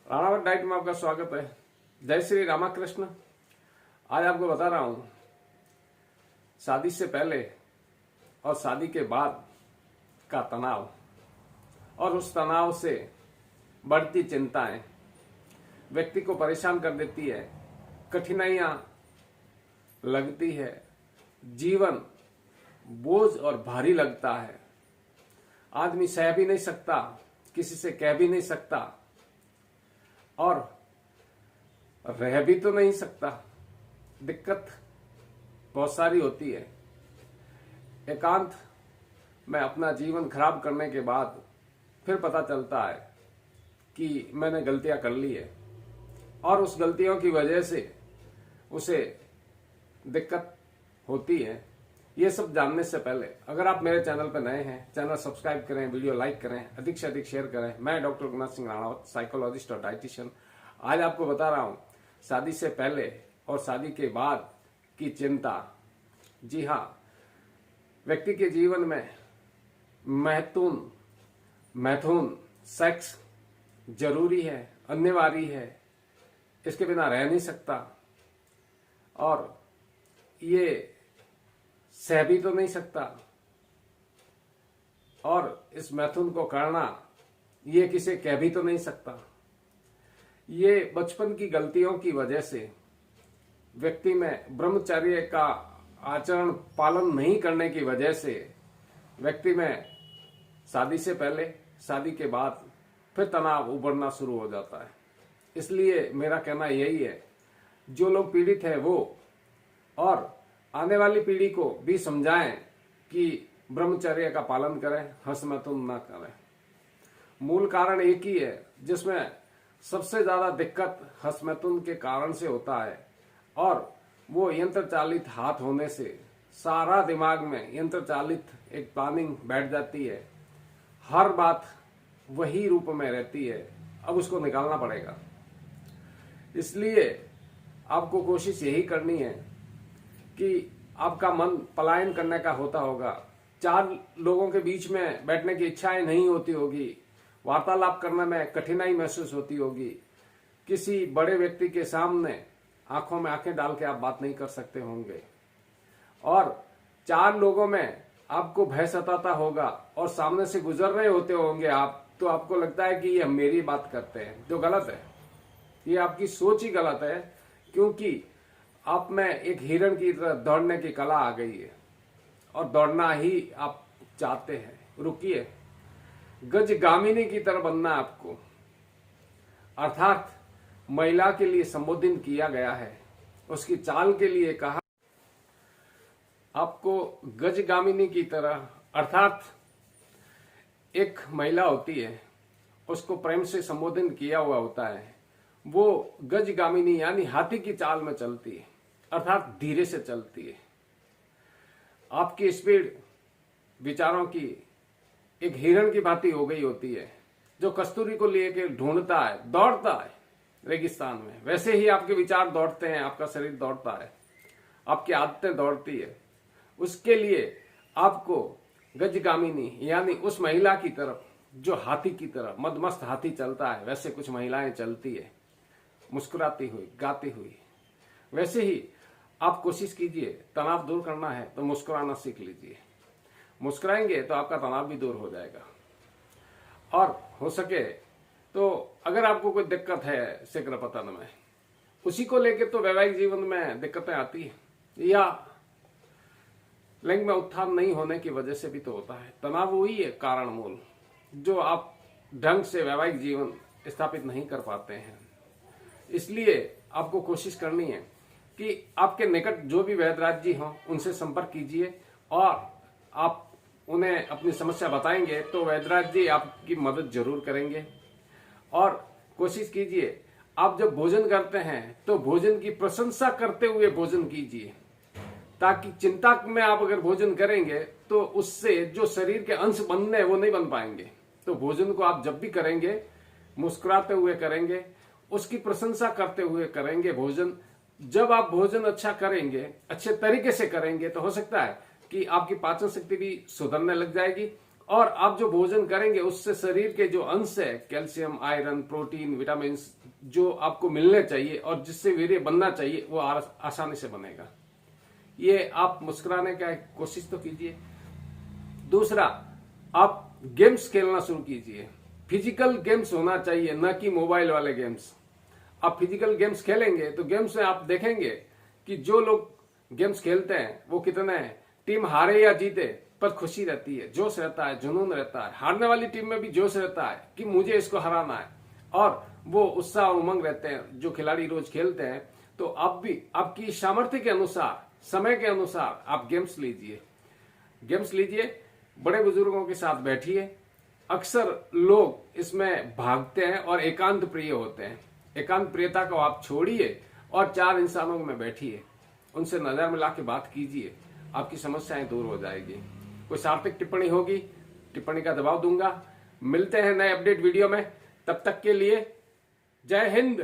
Ranawat diet में आपका स्वागत है। जय श्री रामाकृष्ण। आज आपको बता रहा हूं शादी से पहले और शादी के बाद का तनाव और उस तनाव से बढ़ती चिंताएं व्यक्ति को परेशान कर देती है, कठिनाइयां लगती है, जीवन बोझ और भारी लगता है। आदमी सह भी नहीं सकता, किसी से कह भी नहीं सकता और रह भी तो नहीं सकता। दिक्कत बहुत सारी होती है। एकांत में अपना जीवन खराब करने के बाद फिर पता चलता है कि मैंने गलतियां कर ली है और उस गलतियों की वजह से उसे दिक्कत होती है। ये सब जानने से पहले अगर आप मेरे चैनल पर नए हैं, चैनल सब्सक्राइब करें, वीडियो लाइक करें, अधिक से अधिक शेयर करें। मैं डॉक्टर गुना सिंह राणावत, साइकोलॉजिस्ट और डाइटिशियन। आज आपको बता रहा हूं शादी से पहले और शादी के बाद की चिंता। जी हाँ, व्यक्ति के जीवन में मैथुन सेक्स जरूरी है, अनिवार्य है, इसके बिना रह नहीं सकता और ये सह भी तो नहीं सकता और इस मैथुन को करना ये किसे कह भी तो नहीं सकता। ये बचपन की गलतियों की वजह से व्यक्ति में ब्रह्मचर्य का आचरण पालन नहीं करने की वजह से व्यक्ति में शादी से पहले, शादी के बाद फिर तनाव उभरना शुरू हो जाता है। इसलिए मेरा कहना यही है, जो लोग पीड़ित है वो और आने वाली पीढ़ी को भी समझाएं कि ब्रह्मचर्य का पालन करें, हंस मैथुन न करें। मूल कारण एक ही है जिसमें सबसे ज्यादा दिक्कत हंस मैथुन के कारण से होता है और वो यंत्र चालित हाथ होने से सारा दिमाग में यंत्र चालित एक प्लानिंग बैठ जाती है। हर बात वही रूप में रहती है, अब उसको निकालना पड़ेगा। इसलिए आपको कोशिश यही करनी है कि आपका मन पलायन करने का होता होगा, चार लोगों के बीच में बैठने की इच्छाएं नहीं होती होगी, वार्तालाप करने में कठिनाई महसूस होती होगी, किसी बड़े व्यक्ति के सामने आंखों में आंखें डाल के आप बात नहीं कर सकते होंगे और चार लोगों में आपको भय सताता होगा और सामने से गुजर रहे होते होंगे आप, तो आपको लगता है कि ये मेरी बात करते हैं, जो गलत है। ये आपकी सोच ही गलत है, क्योंकि आप में एक हिरण की तरह दौड़ने की कला आ गई है और दौड़ना ही आप चाहते हैं। रुकिए, गजगामिनी की तरह बनना है आपको, अर्थात महिला के लिए संबोधित किया गया है, उसकी चाल के लिए कहा आपको गजगामिनी की तरह, अर्थात एक महिला होती है, उसको प्रेम से संबोधित किया हुआ होता है, वो गजगामिनी यानी हाथी की चाल में चलती है, अर्थात धीरे से चलती है। आपकी स्पीड विचारों की एक हिरण की भांति हो गई होती है, जो कस्तूरी को लेकर ढूंढता है, दौड़ता है रेगिस्तान में। वैसे ही आपके विचार दौड़ते हैं, आपका शरीर दौड़ता है, आपकी आदतें दौड़ती है। उसके लिए आपको गजगामिनी यानी उस महिला की तरफ जो हाथी की तरह मदमस्त हाथी चलता है, वैसे कुछ महिलाएं चलती है, मुस्कुराती हुई, गाती हुई। वैसे ही आप कोशिश कीजिए, तनाव दूर करना है तो मुस्कुराना सीख लीजिए। मुस्कुराएंगे तो आपका तनाव भी दूर हो जाएगा। और हो सके तो अगर आपको कोई दिक्कत है शीघ्र पतन में, उसी को लेकर तो वैवाहिक जीवन में दिक्कतें आती है, या लिंग में उत्थान नहीं होने की वजह से भी तो होता है। तनाव वही है कारण मूल, जो आप ढंग से वैवाहिक जीवन स्थापित नहीं कर पाते हैं। इसलिए आपको कोशिश करनी है कि आपके निकट जो भी वैद्यराज जी हों, उनसे संपर्क कीजिए और आप उन्हें अपनी समस्या बताएंगे तो वैद्यराज जी आपकी मदद जरूर करेंगे। और कोशिश कीजिए, आप जब भोजन करते हैं तो भोजन की प्रशंसा करते हुए भोजन कीजिए, ताकि चिंता में आप अगर भोजन करेंगे तो उससे जो शरीर के अंश बनने वो नहीं बन पाएंगे। तो भोजन को आप जब भी करेंगे मुस्कुराते हुए करेंगे, उसकी प्रशंसा करते हुए करेंगे भोजन। जब आप भोजन अच्छा करेंगे, अच्छे तरीके से करेंगे, तो हो सकता है कि आपकी पाचन शक्ति भी सुधरने लग जाएगी और आप जो भोजन करेंगे उससे शरीर के जो अंश है, कैल्शियम, आयरन, प्रोटीन, विटामिन, जो आपको मिलने चाहिए और जिससे वीर्य बनना चाहिए, वो आसानी से बनेगा। ये आप मुस्कुराने का कोशिश तो कीजिए। दूसरा, आप गेम्स खेलना शुरू कीजिए। फिजिकल गेम्स होना चाहिए, न कि मोबाइल वाले गेम्स। आप फिजिकल गेम्स खेलेंगे तो गेम्स में आप देखेंगे कि जो लोग गेम्स खेलते हैं वो कितने हैं, टीम हारे या जीते पर खुशी रहती है, जोश रहता है, जुनून रहता है। हारने वाली टीम में भी जोश रहता है कि मुझे इसको हराना है, और वो उत्साह और उमंग रहते हैं जो खिलाड़ी रोज खेलते हैं। तो आप भी आपकी सामर्थ्य के अनुसार, समय के अनुसार आप गेम्स लीजिए। बड़े बुजुर्गों के साथ बैठिए। अक्सर लोग इसमें भागते हैं और एकांत प्रिय होते हैं। एकांत प्रियता को आप छोड़िए और 4 इंसानों में बैठिए, उनसे नजर मिला के बात कीजिए, आपकी समस्याएं दूर हो जाएगी। कोई सार्थक टिप्पणी होगी, टिप्पणी का जवाब दूंगा। मिलते हैं नए अपडेट वीडियो में, तब तक के लिए जय हिंद।